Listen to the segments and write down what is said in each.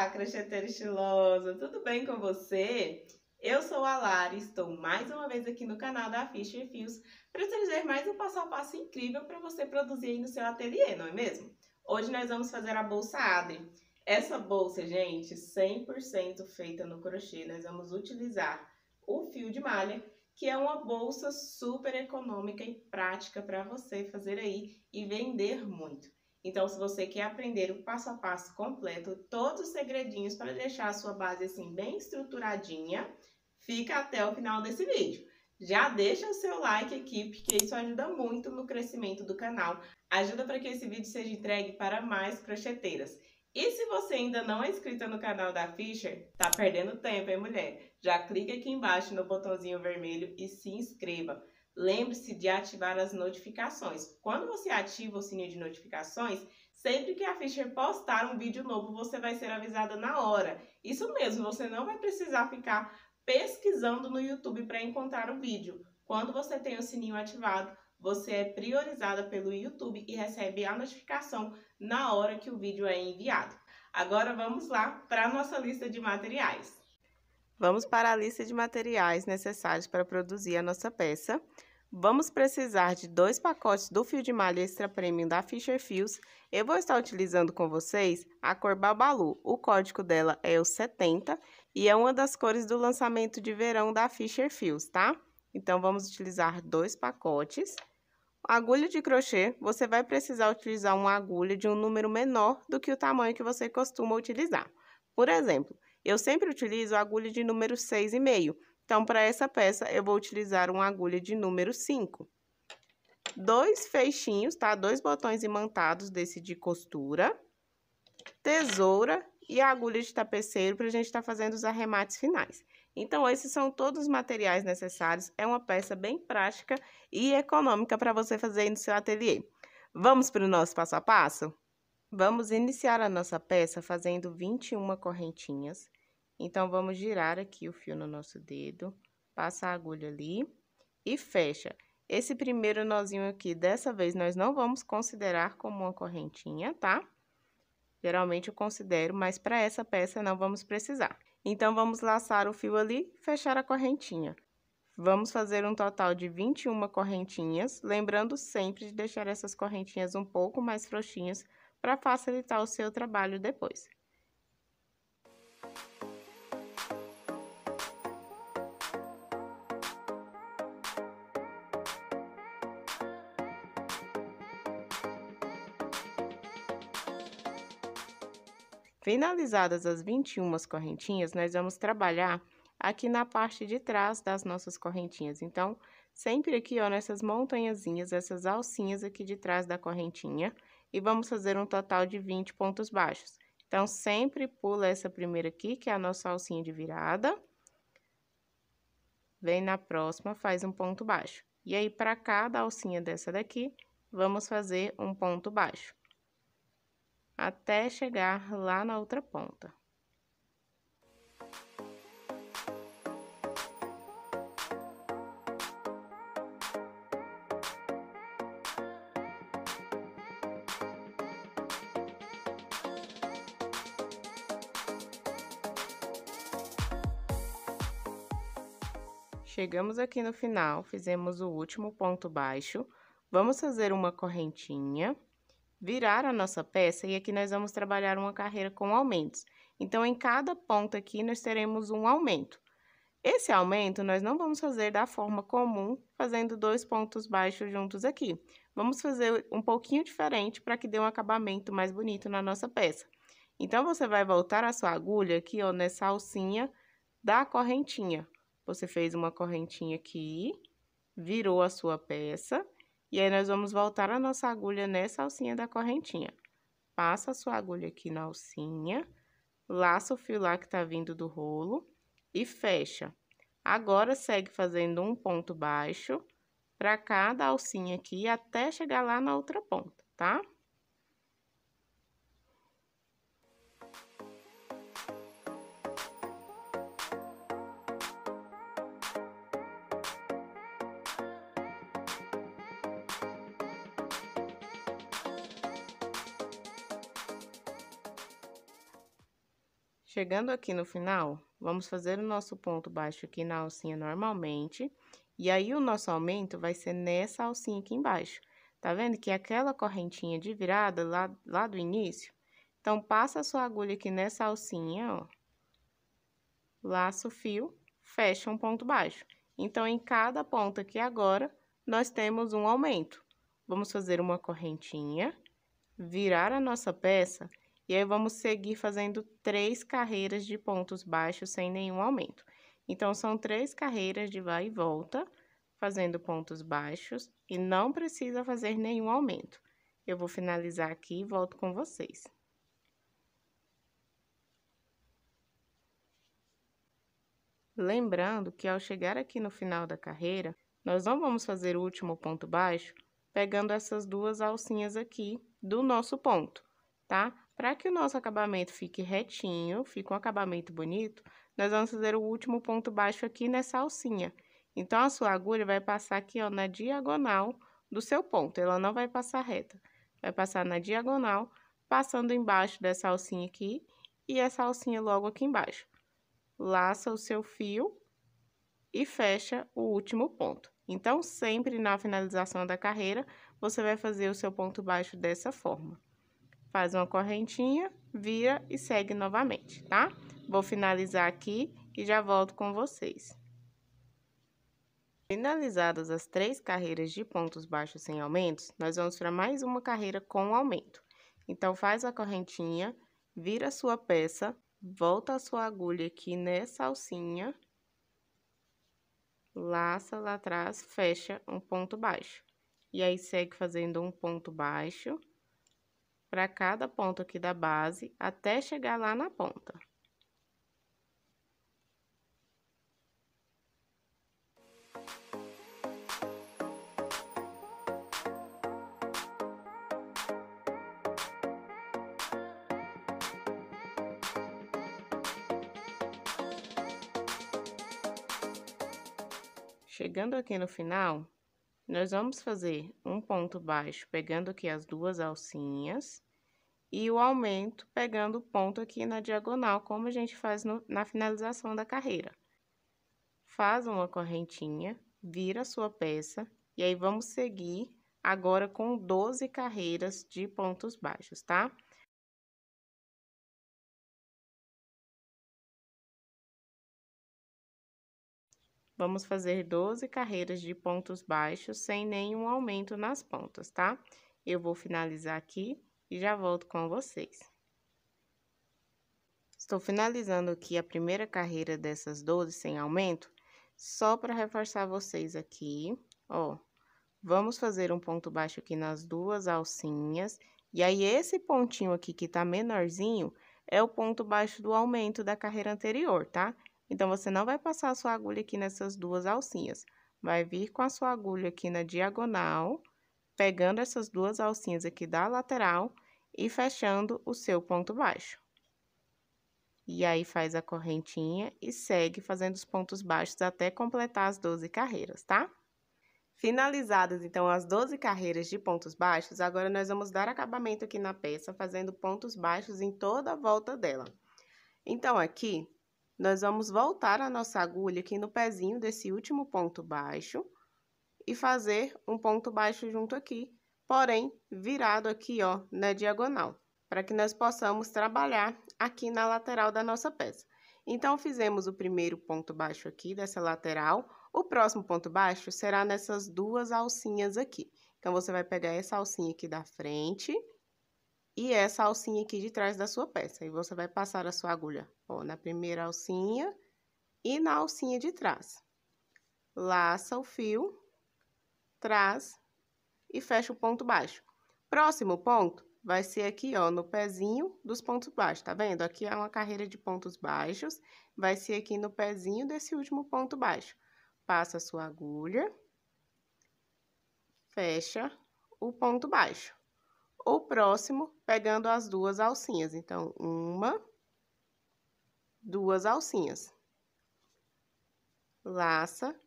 Olá, crocheteira estilosa, tudo bem com você? Eu sou a Lari e estou mais uma vez aqui no canal da Fischer Fios para trazer mais um passo a passo incrível para você produzir aí no seu ateliê, não é mesmo? Hoje nós vamos fazer a bolsa Adri. Essa bolsa, gente, 100% feita no crochê. Nós vamos utilizar o fio de malha, que é uma bolsa super econômica e prática para você fazer aí e vender muito. Então, se você quer aprender o passo a passo completo, todos os segredinhos para deixar a sua base assim bem estruturadinha, fica até o final desse vídeo. Já deixa o seu like, equipe, que isso ajuda muito no crescimento do canal. Ajuda para que esse vídeo seja entregue para mais crocheteiras. E se você ainda não é inscrita no canal da Fischer, tá perdendo tempo, hein, mulher? Já clica aqui embaixo no botãozinho vermelho e se inscreva. Lembre-se de ativar as notificações. Quando você ativa o sininho de notificações, sempre que a Fischer postar um vídeo novo, você vai ser avisada na hora. Isso mesmo, você não vai precisar ficar pesquisando no YouTube para encontrar o vídeo. Quando você tem o sininho ativado, você é priorizada pelo YouTube e recebe a notificação na hora que o vídeo é enviado. Agora vamos lá para a nossa lista de materiais. Vamos para a lista de materiais necessários para produzir a nossa peça. Vamos precisar de 2 pacotes do fio de malha extra premium da Fischer Fios. Eu vou estar utilizando com vocês a cor Babalu. O código dela é o 70 e é uma das cores do lançamento de verão da Fischer Fios, tá? Então, vamos utilizar 2 pacotes. Agulha de crochê, você vai precisar utilizar uma agulha de um número menor do que o tamanho que você costuma utilizar. Por exemplo, eu sempre utilizo a agulha de número 6,5. Então, para essa peça, eu vou utilizar uma agulha de número 5. 2 feixinhos, tá? 2 botões imantados desse de costura. Tesoura e a agulha de tapeceiro para a gente estar fazendo os arremates finais. Então, esses são todos os materiais necessários. É uma peça bem prática e econômica para você fazer aí no seu ateliê. Vamos para o nosso passo a passo? Vamos iniciar a nossa peça fazendo 21 correntinhas. Então, vamos girar aqui o fio no nosso dedo, passa a agulha ali e fecha. Esse primeiro nozinho aqui, dessa vez, nós não vamos considerar como uma correntinha, tá? Geralmente eu considero, mas para essa peça não vamos precisar. Então, vamos laçar o fio ali e fechar a correntinha. Vamos fazer um total de 21 correntinhas, lembrando sempre de deixar essas correntinhas um pouco mais frouxinhas para facilitar o seu trabalho depois. Finalizadas as 21 correntinhas, nós vamos trabalhar aqui na parte de trás das nossas correntinhas. Então, sempre aqui, ó, nessas montanhazinhas, essas alcinhas aqui de trás da correntinha, e vamos fazer um total de 20 pontos baixos. Então, sempre pula essa primeira aqui, que é a nossa alcinha de virada. Vem na próxima, faz um ponto baixo. E aí, para cada alcinha dessa daqui, vamos fazer um ponto baixo, até chegar lá na outra ponta. Chegamos aqui no final, fizemos o último ponto baixo, vamos fazer uma correntinha, virar a nossa peça e aqui nós vamos trabalhar uma carreira com aumentos. Então, em cada ponto aqui, nós teremos um aumento. Esse aumento, nós não vamos fazer da forma comum, fazendo 2 pontos baixos juntos aqui. Vamos fazer um pouquinho diferente para que dê um acabamento mais bonito na nossa peça. Então, você vai voltar a sua agulha aqui, ó, nessa alcinha da correntinha. Você fez uma correntinha aqui, virou a sua peça. E aí, nós vamos voltar a nossa agulha nessa alcinha da correntinha. Passa a sua agulha aqui na alcinha, laça o fio lá que tá vindo do rolo e fecha. Agora, segue fazendo um ponto baixo para cada alcinha aqui até chegar lá na outra ponta, tá? Chegando aqui no final, vamos fazer o nosso ponto baixo aqui na alcinha normalmente. E aí, o nosso aumento vai ser nessa alcinha aqui embaixo. Tá vendo que aquela correntinha de virada lá do início? Então, passa a sua agulha aqui nessa alcinha, ó. Laça o fio, fecha um ponto baixo. Então, em cada ponto aqui agora, nós temos um aumento. Vamos fazer uma correntinha, virar a nossa peça, e aí vamos seguir fazendo 3 carreiras de pontos baixos sem nenhum aumento. Então, são 3 carreiras de vai e volta, fazendo pontos baixos, e não precisa fazer nenhum aumento. Eu vou finalizar aqui e volto com vocês. Lembrando que ao chegar aqui no final da carreira, nós não vamos fazer o último ponto baixo pegando essas duas alcinhas aqui do nosso ponto, tá? Para que o nosso acabamento fique retinho, fique um acabamento bonito, nós vamos fazer o último ponto baixo aqui nessa alcinha. Então, a sua agulha vai passar aqui, ó, na diagonal do seu ponto, ela não vai passar reta. Vai passar na diagonal, passando embaixo dessa alcinha aqui e essa alcinha logo aqui embaixo. Laça o seu fio e fecha o último ponto. Então, sempre na finalização da carreira, você vai fazer o seu ponto baixo dessa forma. Faz uma correntinha, vira e segue novamente, tá? Vou finalizar aqui e já volto com vocês. Finalizadas as 3 carreiras de pontos baixos sem aumentos, nós vamos para mais uma carreira com aumento. Então, faz a correntinha, vira a sua peça, volta a sua agulha aqui nessa alcinha, laça lá atrás, fecha um ponto baixo. E aí, segue fazendo um ponto baixo para cada ponto aqui da base, até chegar lá na ponta. Chegando aqui no final, nós vamos fazer um ponto baixo pegando aqui as duas alcinhas e o aumento pegando o ponto aqui na diagonal, como a gente faz na finalização da carreira. Faz uma correntinha, vira a sua peça e aí vamos seguir agora com 12 carreiras de pontos baixos, tá? Vamos fazer 12 carreiras de pontos baixos sem nenhum aumento nas pontas, tá? Eu vou finalizar aqui e já volto com vocês. Estou finalizando aqui a primeira carreira dessas 12 sem aumento, só para reforçar vocês aqui, ó. Vamos fazer um ponto baixo aqui nas duas alcinhas, e aí esse pontinho aqui que tá menorzinho é o ponto baixo do aumento da carreira anterior, tá? Então, você não vai passar a sua agulha aqui nessas duas alcinhas. Vai vir com a sua agulha aqui na diagonal, pegando essas duas alcinhas aqui da lateral e fechando o seu ponto baixo. E aí, faz a correntinha e segue fazendo os pontos baixos até completar as 12 carreiras, tá? Finalizadas, então, as 12 carreiras de pontos baixos, agora nós vamos dar acabamento aqui na peça, fazendo pontos baixos em toda a volta dela. Então, aqui, nós vamos voltar a nossa agulha aqui no pezinho desse último ponto baixo e fazer um ponto baixo junto aqui, porém, virado aqui, ó, na diagonal, para que nós possamos trabalhar aqui na lateral da nossa peça. Então, fizemos o primeiro ponto baixo aqui dessa lateral, o próximo ponto baixo será nessas duas alcinhas aqui. Então, você vai pegar essa alcinha aqui da frente e essa alcinha aqui de trás da sua peça. E você vai passar a sua agulha, ó, na primeira alcinha e na alcinha de trás. Laça o fio, traz e fecha o ponto baixo. Próximo ponto vai ser aqui, ó, no pezinho dos pontos baixos, tá vendo? Aqui é uma carreira de pontos baixos, vai ser aqui no pezinho desse último ponto baixo. Passa a sua agulha, fecha o ponto baixo. O próximo, pegando as duas alcinhas. Então, uma, duas alcinhas. Laça,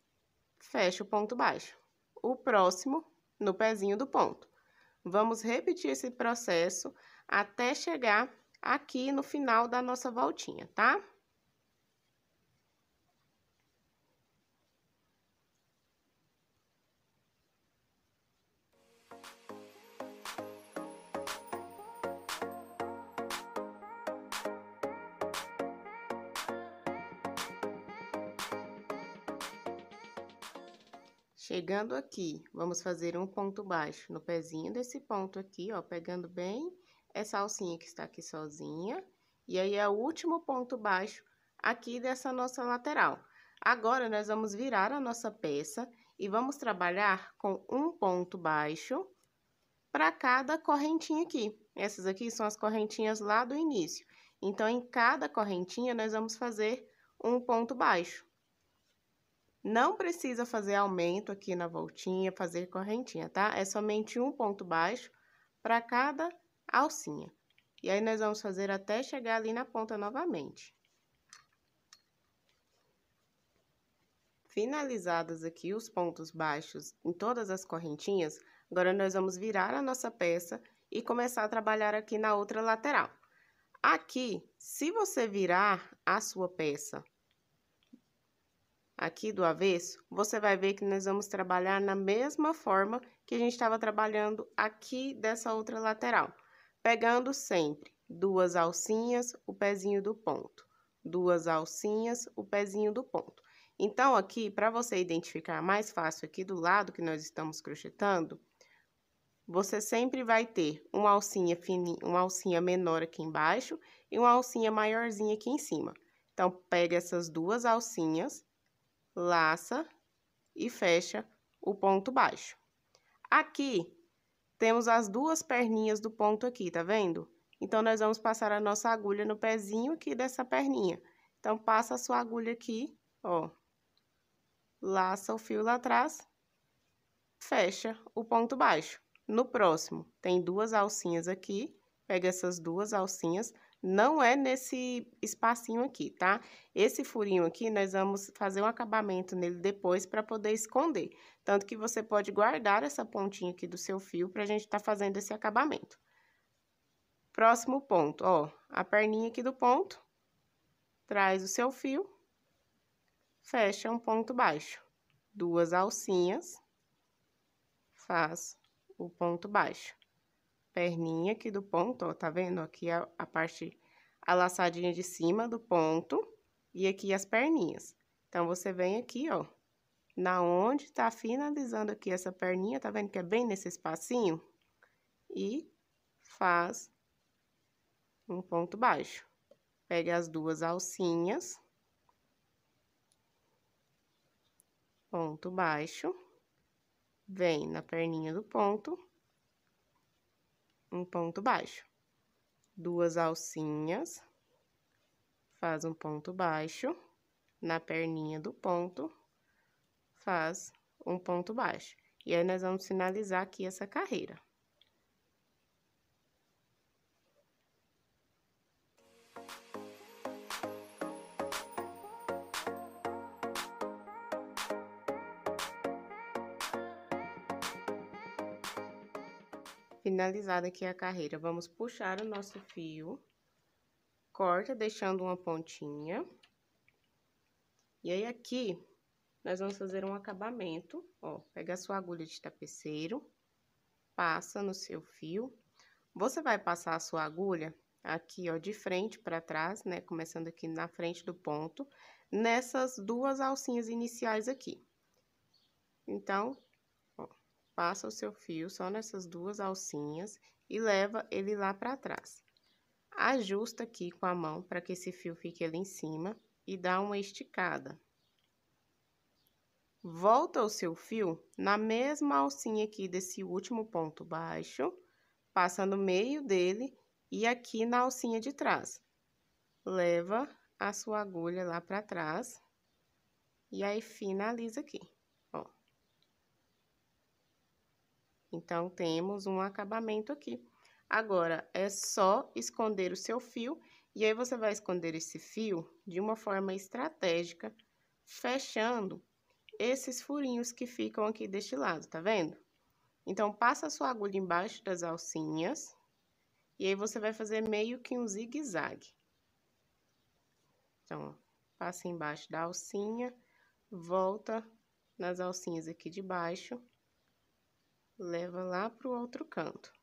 fecha o ponto baixo. O próximo, no pezinho do ponto. Vamos repetir esse processo até chegar aqui no final da nossa voltinha, tá? Chegando aqui, vamos fazer um ponto baixo no pezinho desse ponto aqui, ó, pegando bem essa alcinha que está aqui sozinha. E aí, é o último ponto baixo aqui dessa nossa lateral. Agora, nós vamos virar a nossa peça e vamos trabalhar com um ponto baixo para cada correntinha aqui. Essas aqui são as correntinhas lá do início. Então, em cada correntinha, nós vamos fazer um ponto baixo. Não precisa fazer aumento aqui na voltinha, fazer correntinha, tá? É somente um ponto baixo para cada alcinha. E aí, nós vamos fazer até chegar ali na ponta novamente. Finalizados aqui os pontos baixos em todas as correntinhas, agora nós vamos virar a nossa peça e começar a trabalhar aqui na outra lateral. Aqui, se você virar a sua peça aqui do avesso, você vai ver que nós vamos trabalhar na mesma forma que a gente estava trabalhando aqui dessa outra lateral. Pegando sempre duas alcinhas, o pezinho do ponto. Duas alcinhas, o pezinho do ponto. Então, aqui, para você identificar mais fácil aqui do lado que nós estamos crochetando, você sempre vai ter uma alcinha fininha, uma alcinha menor aqui embaixo e uma alcinha maiorzinha aqui em cima. Então, pega essas duas alcinhas, laça e fecha o ponto baixo. Aqui, temos as duas perninhas do ponto aqui, tá vendo? Então, nós vamos passar a nossa agulha no pezinho aqui dessa perninha. Então, passa a sua agulha aqui, ó. Laça o fio lá atrás, fecha o ponto baixo. No próximo, tem duas alcinhas aqui, pega essas duas alcinhas, não é nesse espacinho aqui, tá? Esse furinho aqui, nós vamos fazer um acabamento nele depois para poder esconder. Tanto que você pode guardar essa pontinha aqui do seu fio pra gente tá fazendo esse acabamento. Próximo ponto, ó, a perninha aqui do ponto, traz o seu fio, fecha um ponto baixo. Duas alcinhas, faz o ponto baixo. Perninha aqui do ponto, ó, tá vendo? Aqui a parte, a laçadinha de cima do ponto e aqui as perninhas. Então, você vem aqui, ó, na onde tá finalizando aqui essa perninha, tá vendo que é bem nesse espacinho? E faz um ponto baixo. Pega as duas alcinhas, ponto baixo, vem na perninha do ponto, um ponto baixo. Duas alcinhas, faz um ponto baixo, na perninha do ponto, faz um ponto baixo. E aí, nós vamos finalizar aqui essa carreira. Finalizada aqui a carreira, vamos puxar o nosso fio, corta deixando uma pontinha. E aí, aqui, nós vamos fazer um acabamento, ó, pega a sua agulha de tapeceiro, passa no seu fio. Você vai passar a sua agulha aqui, ó, de frente para trás, né, começando aqui na frente do ponto, nessas duas alcinhas iniciais aqui. Então, ó, passa o seu fio só nessas duas alcinhas e leva ele lá para trás. Ajusta aqui com a mão para que esse fio fique ali em cima e dá uma esticada. Volta o seu fio na mesma alcinha aqui desse último ponto baixo, passa no meio dele e aqui na alcinha de trás. Leva a sua agulha lá para trás e aí finaliza aqui, ó. Então, temos um acabamento aqui. Agora, é só esconder o seu fio, e aí você vai esconder esse fio de uma forma estratégica, fechando esses furinhos que ficam aqui deste lado, tá vendo? Então, passa a sua agulha embaixo das alcinhas, E aí, você vai fazer meio que um zigue-zague. Então, ó, passa embaixo da alcinha, volta nas alcinhas aqui de baixo, leva lá pro outro canto.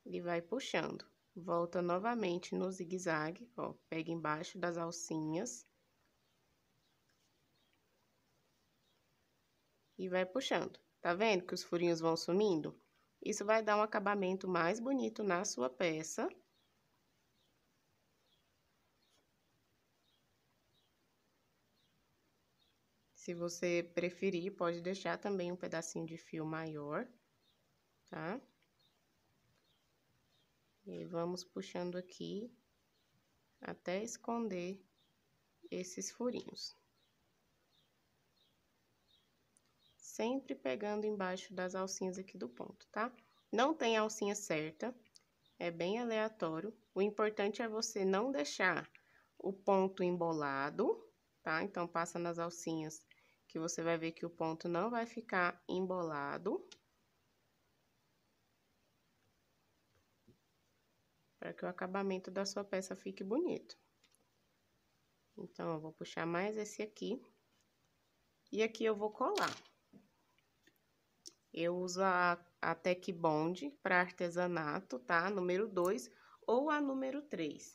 E vai puxando. Volta novamente no zigue-zague, ó, pega embaixo das alcinhas. E vai puxando. Tá vendo que os furinhos vão sumindo? Isso vai dar um acabamento mais bonito na sua peça. Se você preferir, pode deixar também um pedacinho de fio maior, tá? E vamos puxando aqui até esconder esses furinhos. Sempre pegando embaixo das alcinhas aqui do ponto, tá? Não tem alcinha certa, é bem aleatório. O importante é você não deixar o ponto embolado, tá? Então, passa nas alcinhas que você vai ver que o ponto não vai ficar embolado. Para que o acabamento da sua peça fique bonito. Então, eu vou puxar mais esse aqui. E aqui eu vou colar. Eu uso a Tec Bond para artesanato, tá? Número 2 ou a número 3.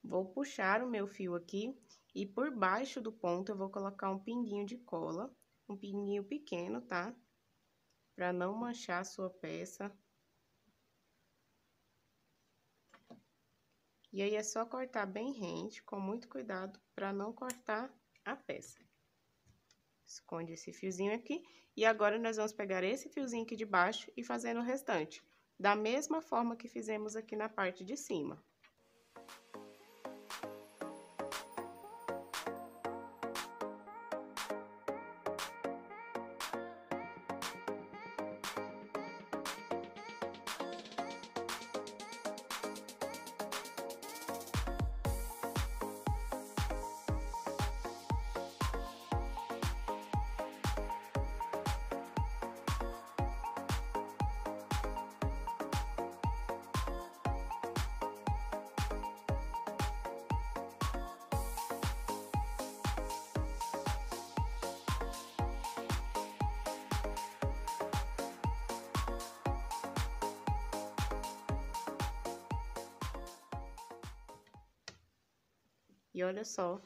Vou puxar o meu fio aqui e por baixo do ponto eu vou colocar um pinguinho de cola, um pinguinho pequeno, tá? Para não manchar a sua peça. E aí, é só cortar bem rente, com muito cuidado, para não cortar a peça. Esconde esse fiozinho aqui. E agora, nós vamos pegar esse fiozinho aqui de baixo e fazer o restante. Da mesma forma que fizemos aqui na parte de cima. E olha só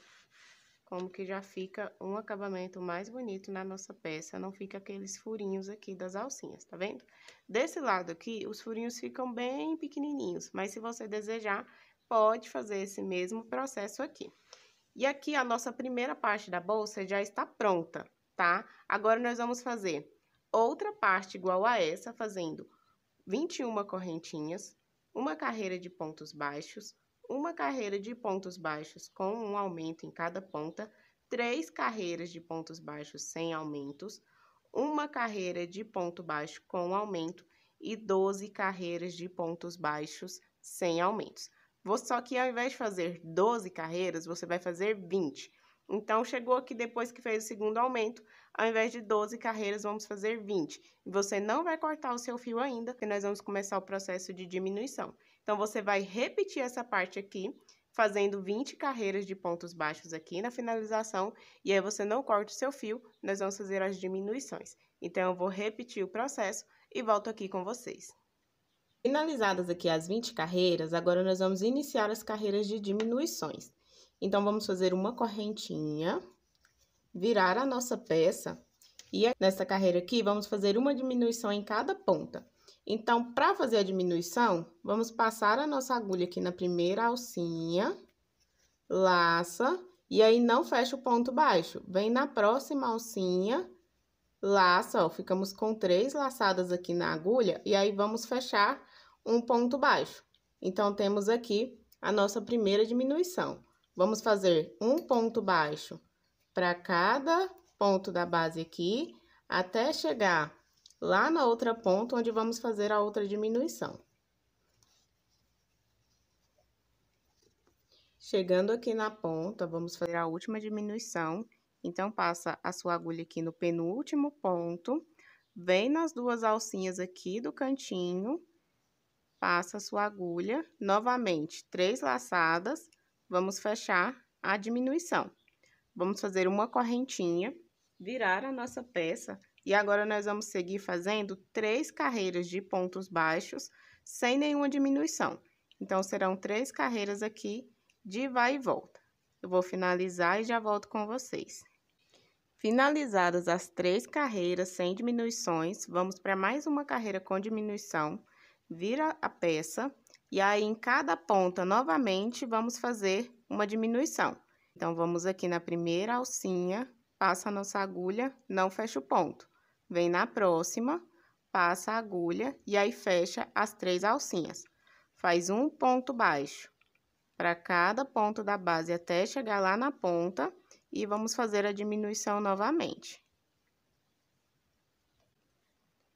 como que já fica um acabamento mais bonito na nossa peça, não fica aqueles furinhos aqui das alcinhas, tá vendo? Desse lado aqui, os furinhos ficam bem pequenininhos, mas se você desejar, pode fazer esse mesmo processo aqui. E aqui a nossa primeira parte da bolsa já está pronta, tá? Agora, nós vamos fazer outra parte igual a essa, fazendo 21 correntinhas, uma carreira de pontos baixos, uma carreira de pontos baixos com um aumento em cada ponta, 3 carreiras de pontos baixos sem aumentos, uma carreira de ponto baixo com aumento e 12 carreiras de pontos baixos sem aumentos. Só que ao invés de fazer 12 carreiras, você vai fazer 20. Então, chegou aqui depois que fez o segundo aumento, ao invés de 12 carreiras, vamos fazer 20. E você não vai cortar o seu fio ainda, porque nós vamos começar o processo de diminuição. Então, você vai repetir essa parte aqui, fazendo 20 carreiras de pontos baixos aqui na finalização, e aí você não corta o seu fio, nós vamos fazer as diminuições. Então, eu vou repetir o processo e volto aqui com vocês. Finalizadas aqui as 20 carreiras, agora nós vamos iniciar as carreiras de diminuições. Então, vamos fazer uma correntinha, virar a nossa peça, e nessa carreira aqui, vamos fazer uma diminuição em cada ponta. Então, para fazer a diminuição, vamos passar a nossa agulha aqui na primeira alcinha, laça, e aí não fecha o ponto baixo. Vem na próxima alcinha, laça, ó, ficamos com 3 laçadas aqui na agulha, e aí vamos fechar um ponto baixo. Então, temos aqui a nossa primeira diminuição. Vamos fazer um ponto baixo para cada ponto da base aqui, até chegar lá na outra ponta, onde vamos fazer a outra diminuição. Chegando aqui na ponta, vamos fazer a última diminuição. Então, passa a sua agulha aqui no penúltimo ponto, vem nas duas alcinhas aqui do cantinho, passa a sua agulha, novamente 3 laçadas, vamos fechar a diminuição. Vamos fazer uma correntinha, virar a nossa peça e agora nós vamos seguir fazendo 3 carreiras de pontos baixos sem nenhuma diminuição. Então, serão 3 carreiras aqui de vai e volta. Eu vou finalizar e já volto com vocês. Finalizadas as 3 carreiras sem diminuições, vamos para mais uma carreira com diminuição, vira a peça e aí em cada ponta novamente vamos fazer uma diminuição. Então, vamos aqui na primeira alcinha, passa a nossa agulha, não fecha o ponto. Vem na próxima, passa a agulha e aí fecha as 3 alcinhas. Faz um ponto baixo para cada ponto da base até chegar lá na ponta e vamos fazer a diminuição novamente.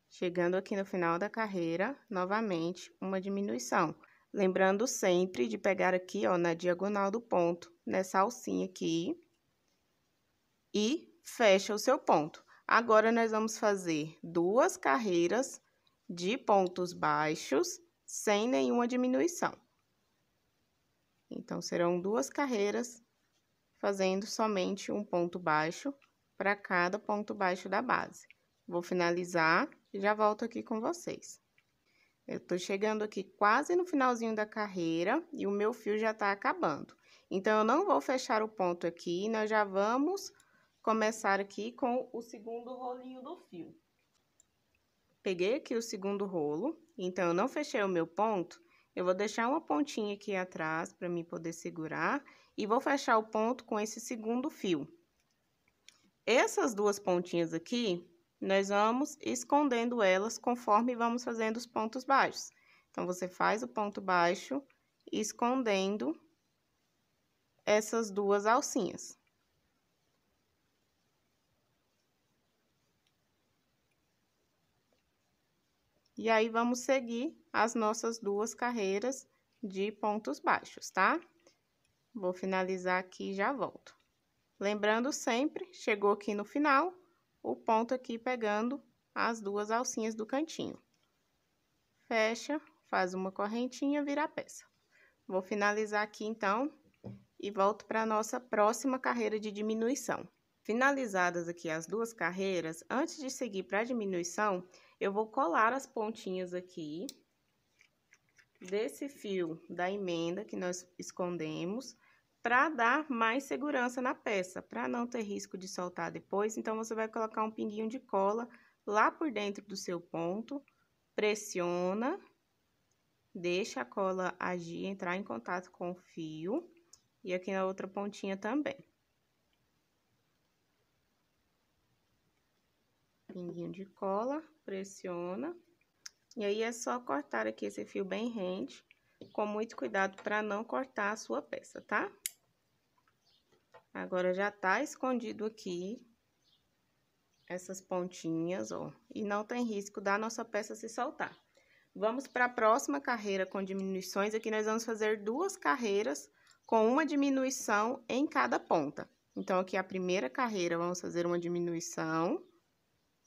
Chegando aqui no final da carreira, novamente, uma diminuição. Lembrando sempre de pegar aqui, ó, na diagonal do ponto, nessa alcinha aqui, e fecha o seu ponto. Agora, nós vamos fazer 2 carreiras de pontos baixos, sem nenhuma diminuição. Então, serão 2 carreiras, fazendo somente um ponto baixo para cada ponto baixo da base. Vou finalizar e já volto aqui com vocês. Eu tô chegando aqui quase no finalzinho da carreira e o meu fio já tá acabando. Então, eu não vou fechar o ponto aqui, nós já vamos começar aqui com o segundo rolinho do fio. Peguei aqui o segundo rolo, então, eu não fechei o meu ponto, eu vou deixar uma pontinha aqui atrás para mim poder segurar e vou fechar o ponto com esse segundo fio. Essas 2 pontinhas aqui, nós vamos escondendo elas conforme vamos fazendo os pontos baixos. Então, você faz o ponto baixo, escondendo essas 2 alcinhas. E aí, vamos seguir as nossas 2 carreiras de pontos baixos, tá? Vou finalizar aqui e já volto. Lembrando sempre, chegou aqui no final, o ponto aqui pegando as 2 alcinhas do cantinho. Fecha, faz uma correntinha, vira a peça. Vou finalizar aqui, então, e volto para a nossa próxima carreira de diminuição. Finalizadas aqui as 2 carreiras, antes de seguir para a diminuição, eu vou colar as pontinhas aqui desse fio da emenda que nós escondemos, para dar mais segurança na peça, para não ter risco de soltar depois. Então, você vai colocar um pinguinho de cola lá por dentro do seu ponto, pressiona, deixa a cola agir, entrar em contato com o fio, e aqui na outra pontinha também. Pinguinho de cola, pressiona, e aí é só cortar aqui esse fio bem rente, com muito cuidado para não cortar a sua peça, tá? Agora, já tá escondido aqui essas pontinhas, ó, e não tem risco da nossa peça se soltar. Vamos para a próxima carreira com diminuições. Aqui nós vamos fazer 2 carreiras com uma diminuição em cada ponta. Então, aqui a primeira carreira, vamos fazer uma diminuição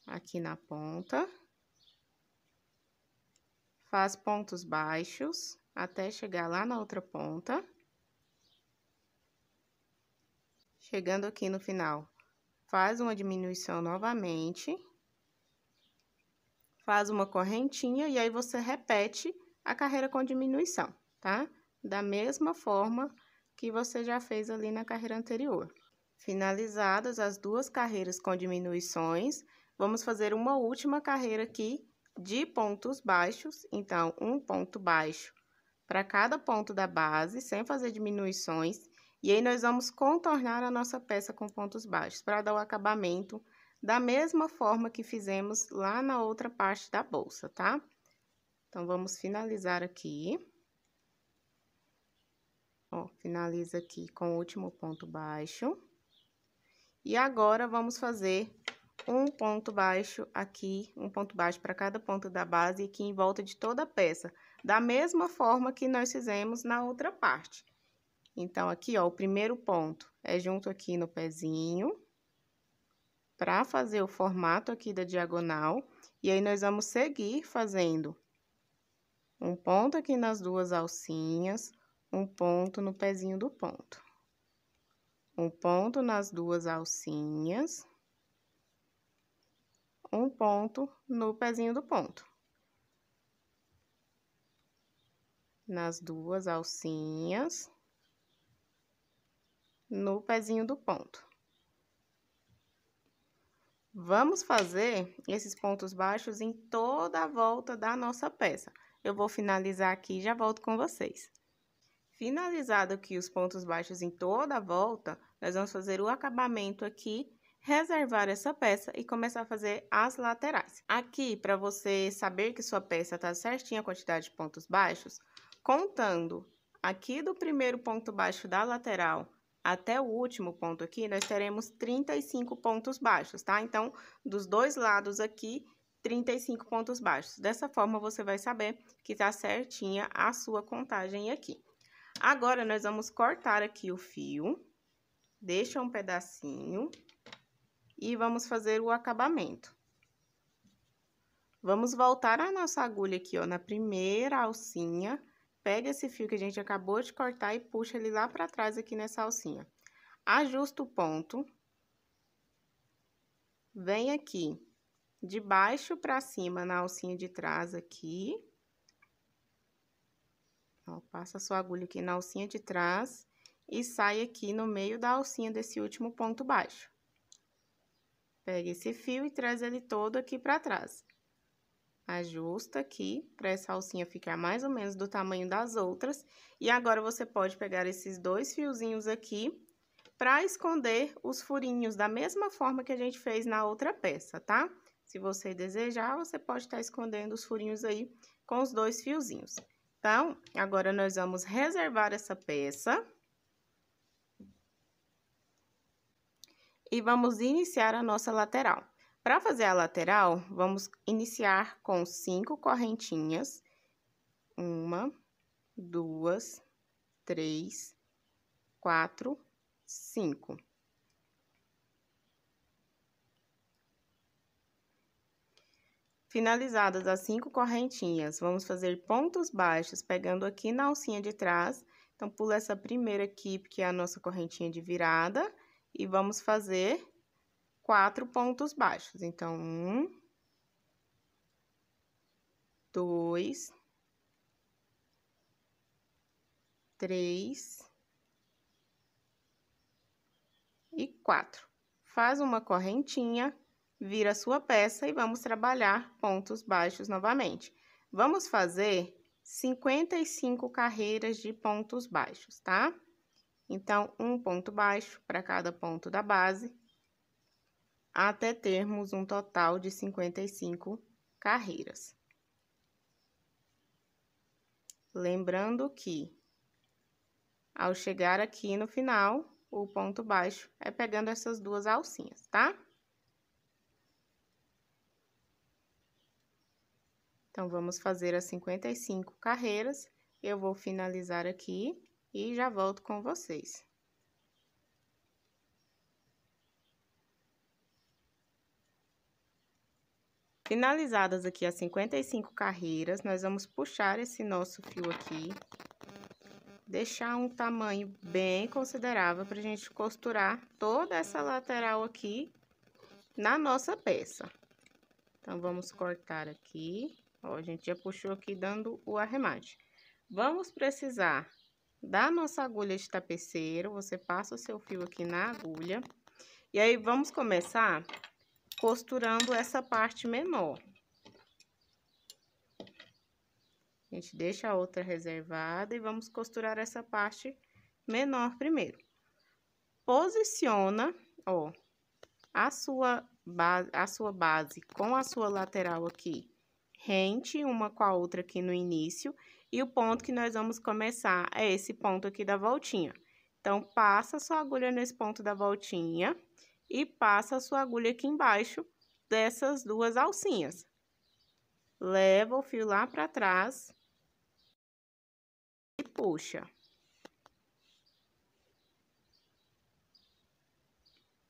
aqui na ponta. Faz pontos baixos até chegar lá na outra ponta. Chegando aqui no final, faz uma diminuição novamente. Faz uma correntinha e aí você repete a carreira com diminuição, tá? Da mesma forma que você já fez ali na carreira anterior. Finalizadas as 2 carreiras com diminuições, vamos fazer uma última carreira aqui de pontos baixos. Então, um ponto baixo para cada ponto da base, sem fazer diminuições. E aí, nós vamos contornar a nossa peça com pontos baixos, para dar o acabamento da mesma forma que fizemos lá na outra parte da bolsa, tá? Então, vamos finalizar aqui. Ó, finaliza aqui com o último ponto baixo. E agora, vamos fazer um ponto baixo aqui, um ponto baixo para cada ponto da base aqui em volta de toda a peça, da mesma forma que nós fizemos na outra parte. Então, aqui, ó, o primeiro ponto é junto aqui no pezinho, para fazer o formato aqui da diagonal. E aí, nós vamos seguir fazendo um ponto aqui nas duas alcinhas, um ponto no pezinho do ponto. Um ponto nas duas alcinhas, um ponto no pezinho do ponto. Nas duas alcinhas, no pezinho do ponto. Vamos fazer esses pontos baixos em toda a volta da nossa peça. Eu vou finalizar aqui e já volto com vocês. Finalizado aqui os pontos baixos em toda a volta, nós vamos fazer o acabamento aqui, reservar essa peça e começar a fazer as laterais. Aqui, para você saber que sua peça tá certinha a quantidade de pontos baixos, contando aqui do primeiro ponto baixo da lateral até o último ponto aqui, nós teremos 35 pontos baixos, tá? Então, dos dois lados aqui, 35 pontos baixos. Dessa forma, você vai saber que tá certinha a sua contagem aqui. Agora, nós vamos cortar aqui o fio, deixa um pedacinho e vamos fazer o acabamento. Vamos voltar a nossa agulha aqui, ó, na primeira alcinha, pega esse fio que a gente acabou de cortar e puxa ele lá pra trás aqui nessa alcinha. Ajusta o ponto, vem aqui de baixo pra cima na alcinha de trás aqui. Ó, passa a sua agulha aqui na alcinha de trás e sai aqui no meio da alcinha desse último ponto baixo. Pega esse fio e traz ele todo aqui pra trás. Ajusta aqui para essa alcinha ficar mais ou menos do tamanho das outras. E agora, você pode pegar esses dois fiozinhos aqui para esconder os furinhos da mesma forma que a gente fez na outra peça, tá? Se você desejar, você pode estar escondendo os furinhos aí com os dois fiozinhos. Então, agora nós vamos reservar essa peça. E vamos iniciar a nossa lateral. Para fazer a lateral, vamos iniciar com 5 correntinhas. 1, 2, 3, 4, 5. Finalizadas as 5 correntinhas, vamos fazer pontos baixos, pegando aqui na alcinha de trás. Então, pula essa primeira aqui, que é a nossa correntinha de virada, e vamos fazer 4 pontos baixos. Então, 1, 2, 3 e 4. Faz uma correntinha, vira a sua peça e vamos trabalhar pontos baixos novamente. Vamos fazer 55 carreiras de pontos baixos, tá? Então, um ponto baixo para cada ponto da base, até termos um total de 55 carreiras. Lembrando que, ao chegar aqui no final, o ponto baixo é pegando essas duas alcinhas, tá? Então, vamos fazer as 55 carreiras. Eu vou finalizar aqui e já volto com vocês. Finalizadas aqui as 55 carreiras, nós vamos puxar esse nosso fio aqui, deixar um tamanho bem considerável para a gente costurar toda essa lateral aqui na nossa peça. Então, vamos cortar aqui, ó, a gente já puxou aqui dando o arremate. Vamos precisar da nossa agulha de tapeceiro, você passa o seu fio aqui na agulha, e aí vamos começar costurando essa parte menor. A gente deixa a outra reservada e vamos costurar essa parte menor primeiro. Posiciona, ó, a sua base com a sua lateral aqui, rente uma com a outra aqui no início, e o ponto que nós vamos começar é esse ponto aqui da voltinha. Então, passa a sua agulha nesse ponto da voltinha e passa a sua agulha aqui embaixo dessas duas alcinhas. Leva o fio lá pra trás e puxa.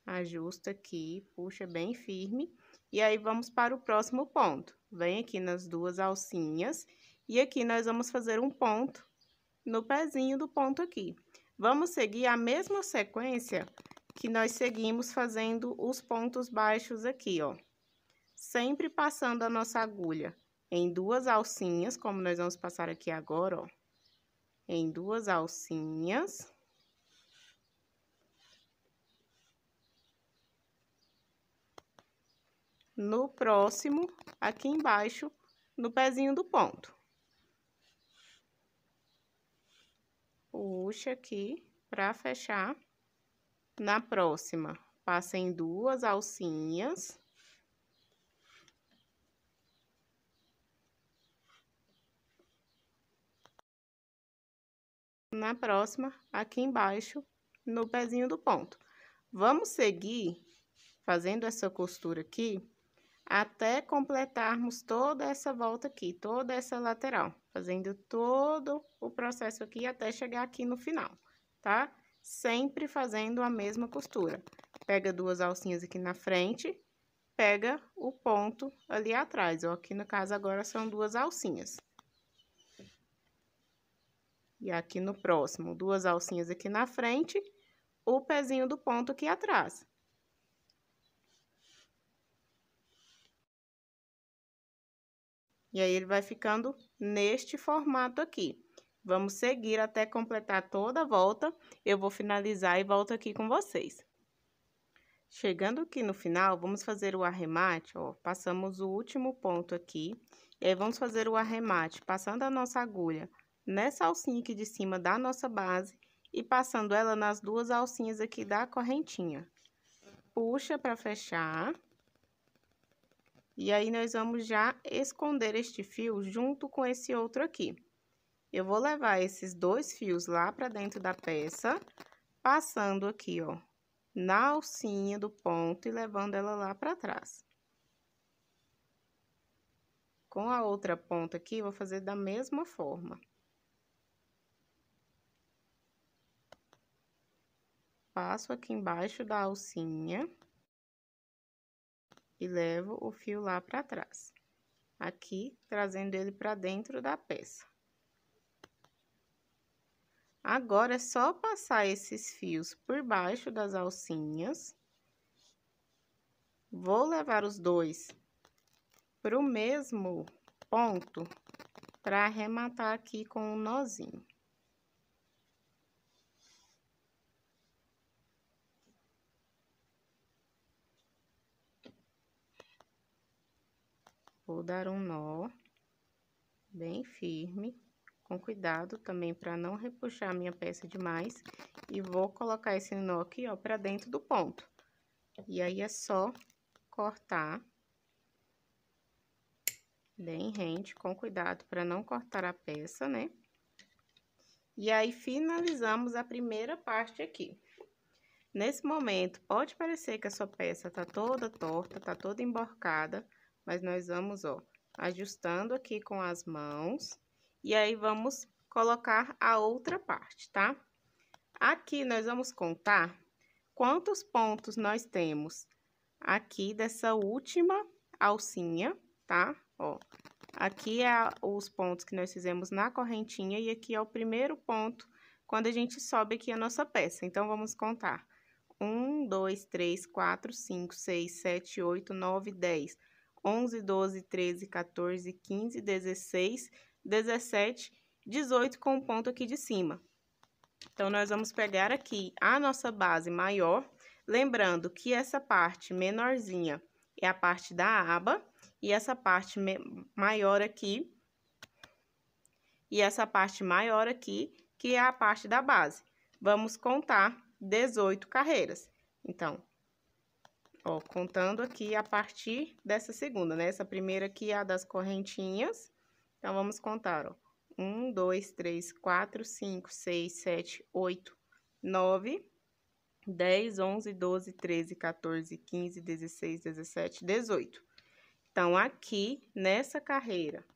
Ajusta aqui, puxa bem firme E aí, vamos para o próximo ponto. Vem aqui nas duas alcinhas e aqui nós vamos fazer um ponto no pezinho do ponto aqui. Vamos seguir a mesma sequência que nós seguimos fazendo os pontos baixos aqui, ó. Sempre passando a nossa agulha em duas alcinhas, como nós vamos passar aqui agora, ó. Em duas alcinhas. No próximo, aqui embaixo, no pezinho do ponto. Puxa aqui para fechar. Na próxima, passa em duas alcinhas. Na próxima, aqui embaixo, no pezinho do ponto. Vamos seguir fazendo essa costura aqui até completarmos toda essa volta aqui, toda essa lateral, fazendo todo o processo aqui até chegar aqui no final, tá? Sempre fazendo a mesma costura. Pega duas alcinhas aqui na frente, pega o ponto ali atrás, ó, aqui no caso agora são duas alcinhas. E aqui no próximo, duas alcinhas aqui na frente, o pezinho do ponto aqui atrás. E aí, ele vai ficando neste formato aqui. Vamos seguir até completar toda a volta. Eu vou finalizar e volto aqui com vocês. Chegando aqui no final, vamos fazer o arremate, ó. Passamos o último ponto aqui. E aí, vamos fazer o arremate, passando a nossa agulha nessa alcinha aqui de cima da nossa base e passando ela nas duas alcinhas aqui da correntinha. Puxa para fechar. E aí, nós vamos já esconder este fio junto com esse outro aqui. Eu vou levar esses dois fios lá pra dentro da peça, passando aqui, ó, na alcinha do ponto e levando ela lá pra trás. Com a outra ponta aqui, vou fazer da mesma forma. Passo aqui embaixo da alcinha. E levo o fio lá pra trás. Aqui, trazendo ele pra dentro da peça. Agora, é só passar esses fios por baixo das alcinhas. Vou levar os dois pro mesmo ponto para arrematar aqui com um nozinho. Vou dar um nó bem firme, com cuidado também para não repuxar a minha peça demais. E vou colocar esse nó aqui, ó, para dentro do ponto. E aí, é só cortar bem rente, com cuidado para não cortar a peça, né? E aí, finalizamos a primeira parte aqui. Nesse momento, pode parecer que a sua peça tá toda torta, tá toda emborcada, mas nós vamos, ó, ajustando aqui com as mãos. E aí, vamos colocar a outra parte, tá? Aqui, nós vamos contar quantos pontos nós temos aqui dessa última alcinha, tá? Ó, aqui é os pontos que nós fizemos na correntinha e aqui é o primeiro ponto quando a gente sobe aqui a nossa peça. Então, vamos contar. 1, 2, 3, 4, 5, 6, 7, 8, 9, 10, 11, 12, 13, 14, 15, 16, 17, 18 com o ponto aqui de cima. Então, nós vamos pegar aqui a nossa base maior, lembrando que essa parte menorzinha é a parte da aba, e essa parte maior aqui, que é a parte da base. Vamos contar 18 carreiras. Então, ó, contando aqui a partir dessa segunda, né? Essa primeira aqui é a das correntinhas. Então, vamos contar, ó. 1, 2, 3, 4, 5, 6, 7, 8, 9, 10, 11, 12, 13, 14, 15, 16, 17, 18. Então, aqui, nessa carreira,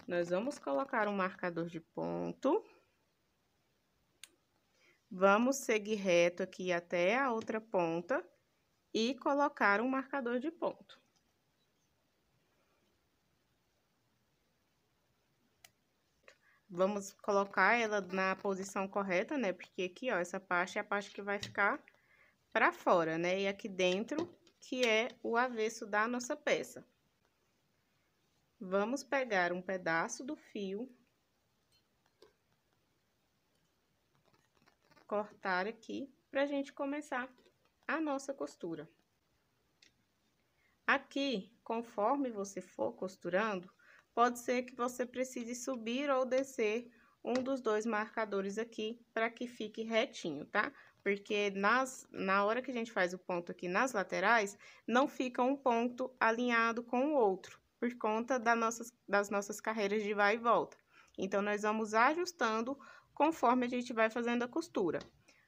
nós vamos colocar um marcador de ponto. Vamos seguir reto aqui até a outra ponta e colocar um marcador de ponto. vamos colocar ela na posição correta, né? Porque aqui, ó, essa parte é a parte que vai ficar pra fora, né? E aqui dentro, que é o avesso da nossa peça. Vamos pegar um pedaço do fio, cortar aqui, pra gente começar a nossa costura. Aqui, conforme você for costurando, pode ser que você precise subir ou descer um dos dois marcadores aqui, para que fique retinho, tá? Porque na hora que a gente faz o ponto aqui nas laterais, não fica um ponto alinhado com o outro, por conta das nossas carreiras de vai e volta. Então, nós vamos ajustando conforme a gente vai fazendo a costura.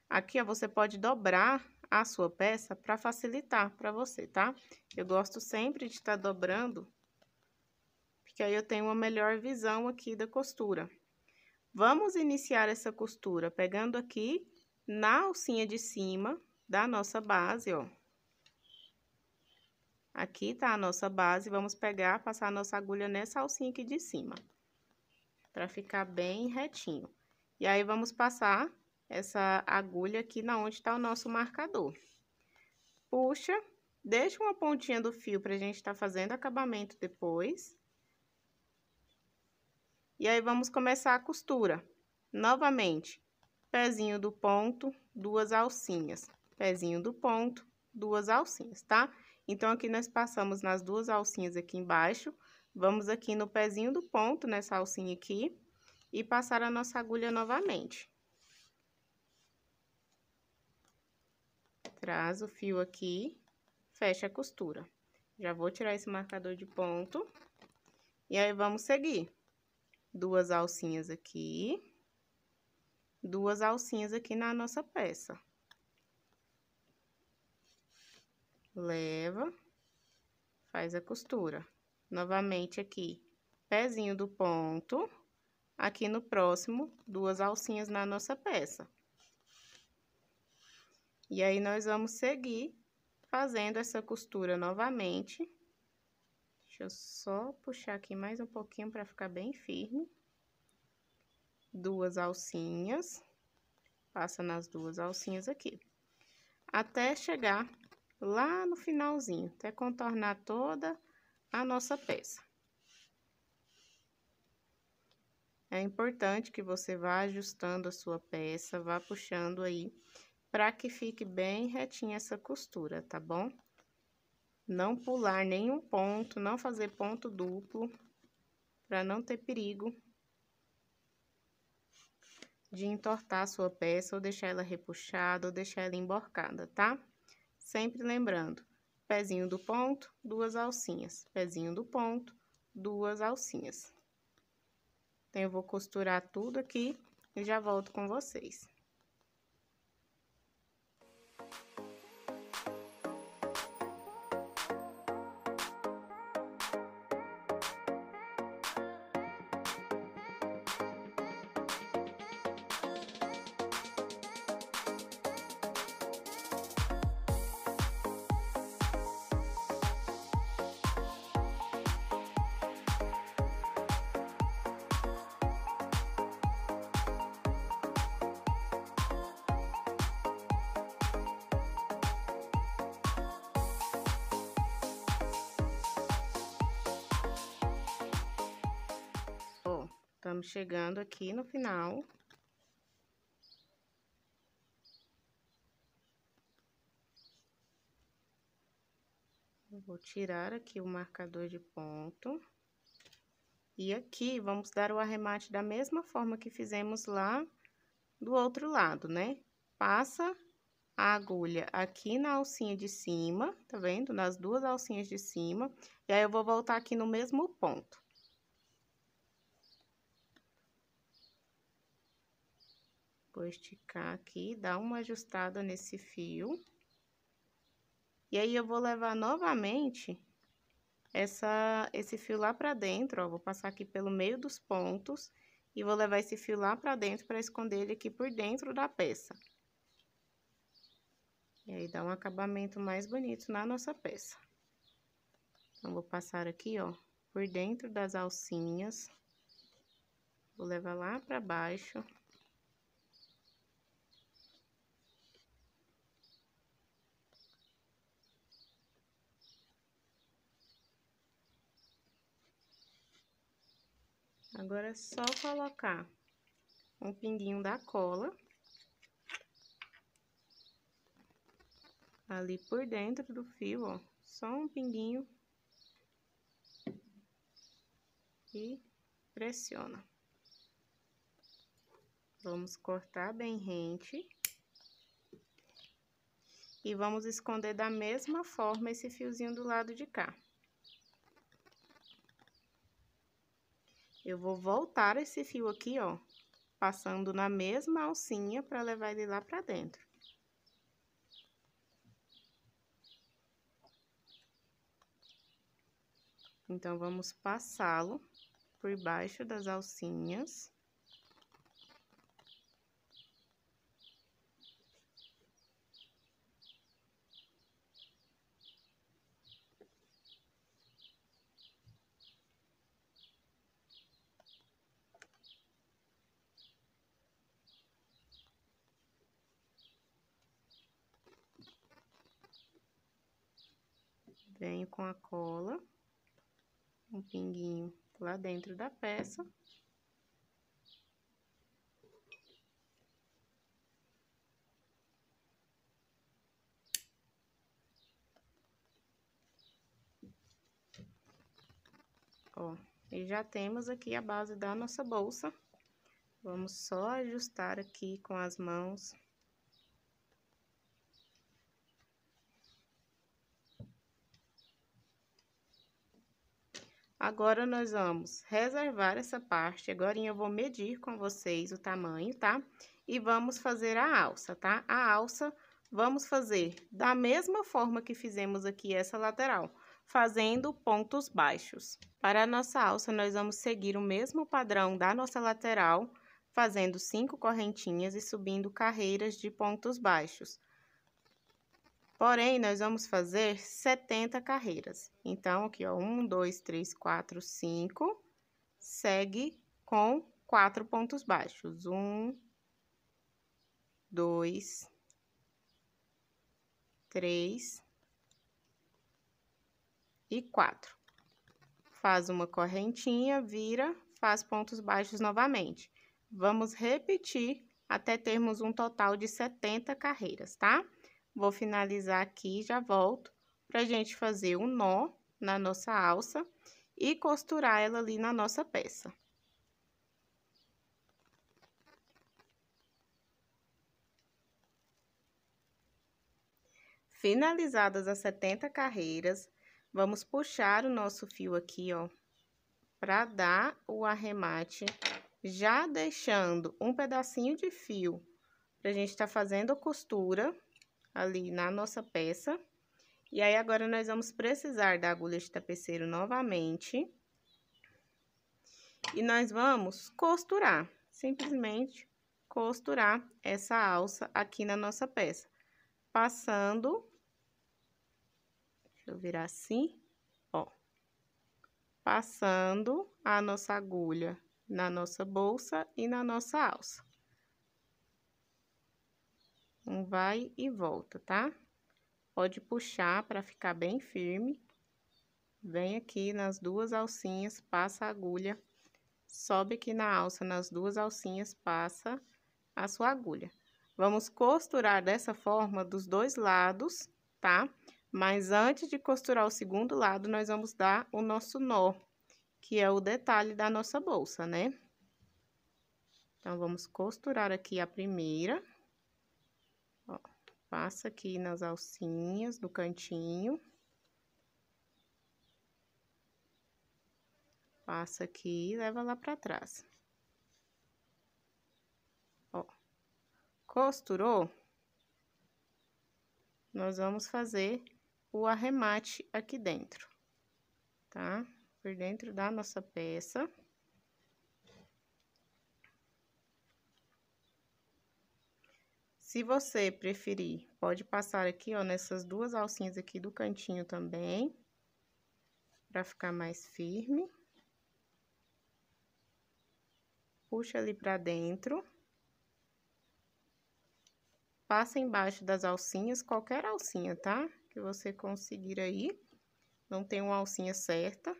Aqui, ó, você pode dobrar a sua peça para facilitar para você, tá? Eu gosto sempre de estar dobrando, porque aí eu tenho uma melhor visão aqui da costura. Vamos iniciar essa costura pegando aqui na alcinha de cima da nossa base, ó. Aqui tá a nossa base, vamos pegar, passar a nossa agulha nessa alcinha aqui de cima, para ficar bem retinho. E aí, vamos passar essa agulha aqui na onde tá o nosso marcador. Puxa, deixa uma pontinha do fio pra gente tá fazendo acabamento depois. E aí, vamos começar a costura. Novamente, pezinho do ponto, 2 alcinhas. Pezinho do ponto, 2 alcinhas, tá? Então, aqui nós passamos nas 2 alcinhas aqui embaixo. Vamos aqui no pezinho do ponto, nessa alcinha aqui, e passar a nossa agulha novamente. Traz o fio aqui, fecha a costura. Já vou tirar esse marcador de ponto. E aí, vamos seguir. 2 alcinhas aqui, 2 alcinhas aqui na nossa peça. Leva, faz a costura. Novamente aqui, pezinho do ponto. Aqui no próximo, 2 alcinhas na nossa peça. E aí, nós vamos seguir fazendo essa costura novamente. Deixa eu só puxar aqui mais um pouquinho para ficar bem firme. 2 alcinhas, passa nas 2 alcinhas aqui. Até chegar lá no finalzinho, até contornar toda a nossa peça. É importante que você vá ajustando a sua peça, vá puxando aí, para que fique bem retinha essa costura, tá bom? Não pular nenhum ponto, não fazer ponto duplo, para não ter perigo de entortar a sua peça, ou deixar ela repuxada, ou deixar ela emborcada, tá? Sempre lembrando, pezinho do ponto, 2 alcinhas, pezinho do ponto, 2 alcinhas. Então, eu vou costurar tudo aqui e já volto com vocês. Estamos chegando aqui no final. Eu vou tirar aqui o marcador de ponto. E aqui, vamos dar o arremate da mesma forma que fizemos lá do outro lado, né? Passa a agulha aqui na alcinha de cima, tá vendo? Nas 2 alcinhas de cima. E aí, eu vou voltar aqui no mesmo ponto. Vou esticar aqui, dar uma ajustada nesse fio. E aí, eu vou levar novamente esse fio lá pra dentro, ó. Vou passar aqui pelo meio dos pontos e vou levar esse fio lá pra dentro pra esconder ele aqui por dentro da peça. E aí, dá um acabamento mais bonito na nossa peça. Então, vou passar aqui, ó, por dentro das alcinhas. Vou levar lá pra baixo. Agora é só colocar um pinguinho da cola ali por dentro do fio, ó. Só um pinguinho. E pressiona. Vamos cortar bem rente. E vamos esconder da mesma forma esse fiozinho do lado de cá. Eu vou voltar esse fio aqui, ó, passando na mesma alcinha para levar ele lá pra dentro. Então, vamos passá-lo por baixo das alcinhas. Venho com a cola, um pinguinho lá dentro da peça. Ó, e já temos aqui a base da nossa bolsa. Vamos só ajustar aqui com as mãos. Agora, nós vamos reservar essa parte. Agora, eu vou medir com vocês o tamanho, tá? E vamos fazer a alça, tá? A alça, vamos fazer da mesma forma que fizemos aqui essa lateral, fazendo pontos baixos. Para a nossa alça, nós vamos seguir o mesmo padrão da nossa lateral, fazendo 5 correntinhas e subindo carreiras de pontos baixos. Porém, nós vamos fazer 70 carreiras. Então, aqui, ó, 1, 2, 3, 4, 5, segue com 4 pontos baixos. 1, 2, 3 e 4. Faz uma correntinha, vira, faz pontos baixos novamente. Vamos repetir até termos um total de 70 carreiras, tá? Vou finalizar aqui e já volto pra gente fazer um nó na nossa alça e costurar ela ali na nossa peça. Finalizadas as 70 carreiras, vamos puxar o nosso fio aqui, ó, pra dar o arremate, já deixando um pedacinho de fio pra gente tá fazendo a costura ali na nossa peça. E aí, agora, nós vamos precisar da agulha de tapeceiro novamente. E nós vamos costurar, simplesmente costurar essa alça aqui na nossa peça. Passando, deixa eu virar assim, ó. Passando a nossa agulha na nossa bolsa e na nossa alça. Um vai e volta, tá? Pode puxar para ficar bem firme. Vem aqui nas duas alcinhas, passa a agulha, sobe aqui na alça, nas duas alcinhas, passa a sua agulha. Vamos costurar dessa forma dos dois lados, tá? Mas antes de costurar o segundo lado, nós vamos dar o nosso nó, que é o detalhe da nossa bolsa, né? Então, vamos costurar aqui a primeira. Ó, passa aqui nas alcinhas do cantinho. Passa aqui e leva lá pra trás. Ó, costurou? Nós vamos fazer o arremate aqui dentro, tá? Por dentro da nossa peça. Se você preferir, pode passar aqui, ó, nessas duas alcinhas aqui do cantinho também, pra ficar mais firme. puxa ali pra dentro. Passa embaixo das alcinhas, qualquer alcinha, tá? Que você conseguir aí. Não tem uma alcinha certa.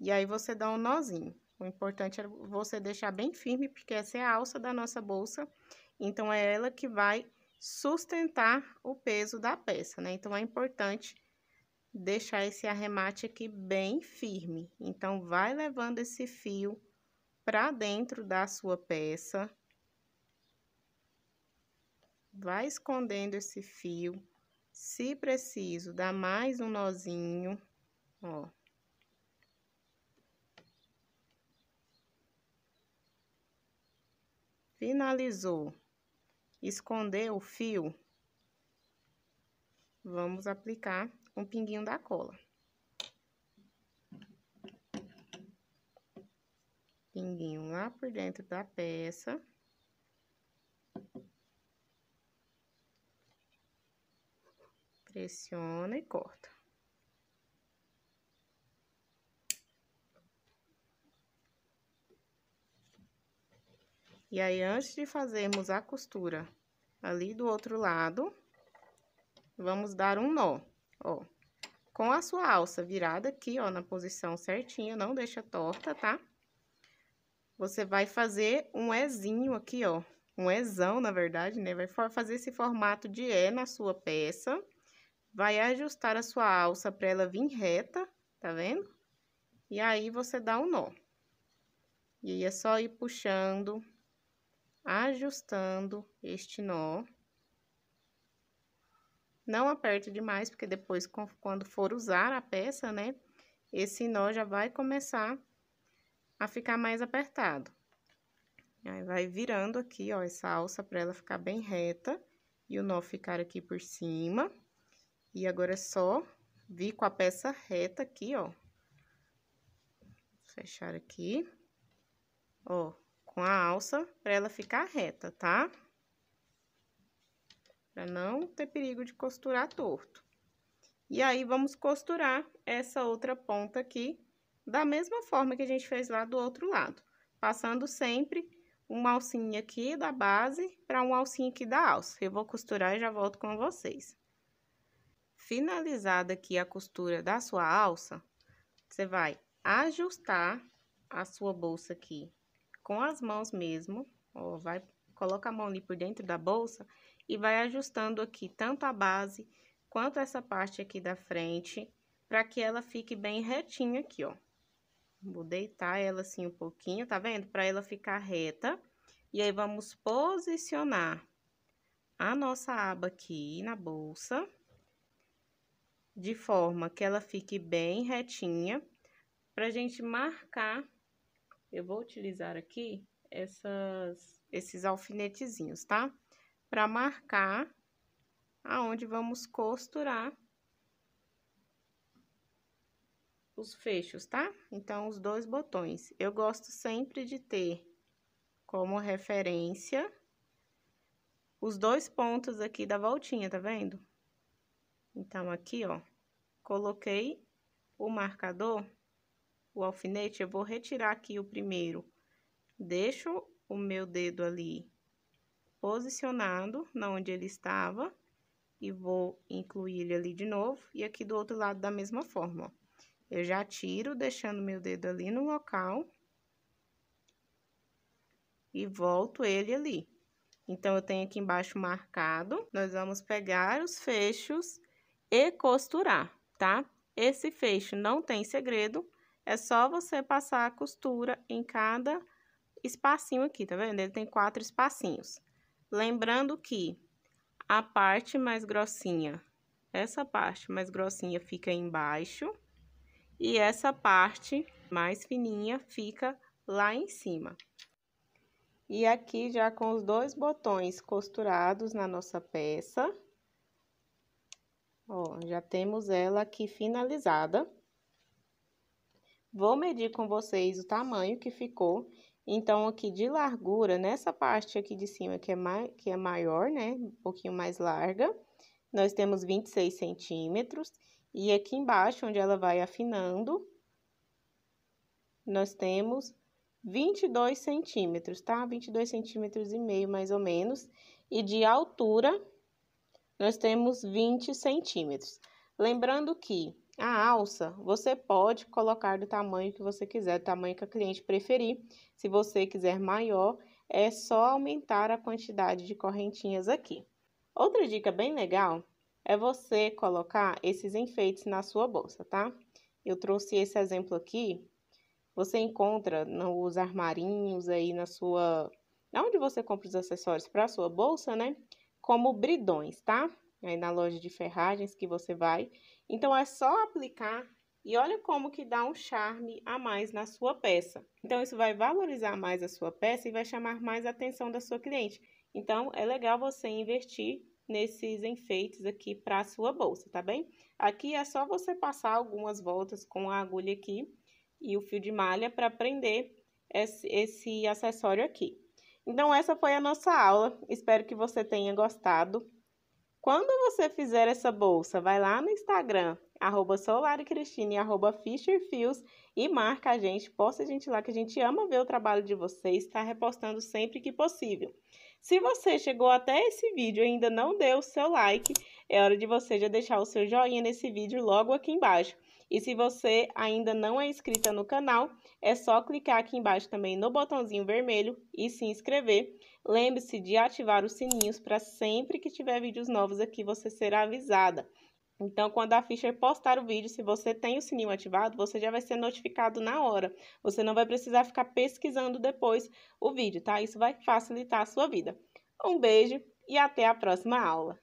E aí, você dá um nozinho. O importante é você deixar bem firme, porque essa é a alça da nossa bolsa. Então, é ela que vai sustentar o peso da peça, né? Então, é importante deixar esse arremate aqui bem firme. Então, vai levando esse fio pra dentro da sua peça. Vai escondendo esse fio. Se preciso, dá mais um nozinho, ó. Finalizou. Escondeu o fio. Vamos aplicar um pinguinho da cola. Pinguinho lá por dentro da peça. Pressiona e corta. E aí, antes de fazermos a costura ali do outro lado, vamos dar um nó, ó. Com a sua alça virada aqui, ó, na posição certinha, não deixa torta, tá? Você vai fazer um Ezinho aqui, ó. Um Ezão, na verdade, né? Vai fazer esse formato de E na sua peça. Vai ajustar a sua alça pra ela vir reta, tá vendo? E aí, você dá um nó. E aí, é só ir puxando, ajustando este nó. Não aperte demais, porque depois, quando for usar a peça, né? Esse nó já vai começar a ficar mais apertado. Aí, vai virando aqui, ó, essa alça pra ela ficar bem reta. E o nó ficar aqui por cima. E agora é só vir com a peça reta aqui, ó. Fechar aqui. Ó, com a alça pra ela ficar reta, tá? Pra não ter perigo de costurar torto. E aí, vamos costurar essa outra ponta aqui, da mesma forma que a gente fez lá do outro lado. Passando sempre uma alcinha aqui da base para uma alcinha aqui da alça. Eu vou costurar e já volto com vocês. Finalizada aqui a costura da sua alça, você vai ajustar a sua bolsa aqui com as mãos mesmo, ó, coloca a mão ali por dentro da bolsa e vai ajustando aqui tanto a base quanto essa parte aqui da frente, para que ela fique bem retinha aqui, ó. Vou deitar ela assim um pouquinho, tá vendo? Para ela ficar reta. E aí, vamos posicionar a nossa aba aqui na bolsa, de forma que ela fique bem retinha, pra gente marcar. Eu vou utilizar aqui esses alfinetezinhos, tá? Pra marcar aonde vamos costurar os fechos, tá? Então, os dois botões. Eu gosto sempre de ter como referência os dois pontos aqui da voltinha, tá vendo? Então, aqui, ó, coloquei o marcador, o alfinete, eu vou retirar aqui o primeiro. Deixo o meu dedo ali posicionado na onde ele estava e vou incluir ele ali de novo. E aqui do outro lado da mesma forma, ó. Eu já tiro, deixando meu dedo ali no local e volto ele ali. Então, eu tenho aqui embaixo marcado. Nós vamos pegar os fechos e costurar, tá? Esse fecho não tem segredo, é só você passar a costura em cada espacinho aqui, tá vendo? Ele tem 4 espacinhos. Lembrando que a parte mais grossinha, essa parte mais grossinha fica embaixo e essa parte mais fininha fica lá em cima. E aqui, já com os dois botões costurados na nossa peça, ó, já temos ela aqui finalizada. Vou medir com vocês o tamanho que ficou. Então, aqui de largura, nessa parte aqui de cima, que é maior, né, um pouquinho mais larga, nós temos 26 centímetros. E aqui embaixo, onde ela vai afinando, nós temos 22 centímetros, tá? 22 centímetros e meio, mais ou menos. E de altura, nós temos 20 centímetros. Lembrando que a alça, você pode colocar do tamanho que você quiser, do tamanho que a cliente preferir. Se você quiser maior, é só aumentar a quantidade de correntinhas aqui. Outra dica bem legal é você colocar esses enfeites na sua bolsa, tá? Eu trouxe esse exemplo aqui. Você encontra nos armarinhos aí onde você compra os acessórios para a sua bolsa, né? Como bridões, tá? Aí na loja de ferragens que você vai. Então, é só aplicar e olha como que dá um charme a mais na sua peça. Então, isso vai valorizar mais a sua peça e vai chamar mais a atenção da sua cliente. Então, é legal você investir nesses enfeites aqui para a sua bolsa, tá bem? Aqui é só você passar algumas voltas com a agulha aqui e o fio de malha para prender esse acessório aqui. Então, essa foi a nossa aula. Espero que você tenha gostado. Quando você fizer essa bolsa, vai lá no Instagram, @solaricristina e @fisherfios e marca a gente, posta a gente lá que a gente ama ver o trabalho de vocês, está repostando sempre que possível. Se você chegou até esse vídeo e ainda não deu o seu like, é hora de você já deixar o seu joinha nesse vídeo logo aqui embaixo. E se você ainda não é inscrita no canal, é só clicar aqui embaixo também no botãozinho vermelho e se inscrever. Lembre-se de ativar os sininhos para sempre que tiver vídeos novos aqui você será avisada. Então, quando a Fisher postar o vídeo, se você tem o sininho ativado, você já vai ser notificado na hora. Você não vai precisar ficar pesquisando depois o vídeo, tá? Isso vai facilitar a sua vida. Um beijo e até a próxima aula!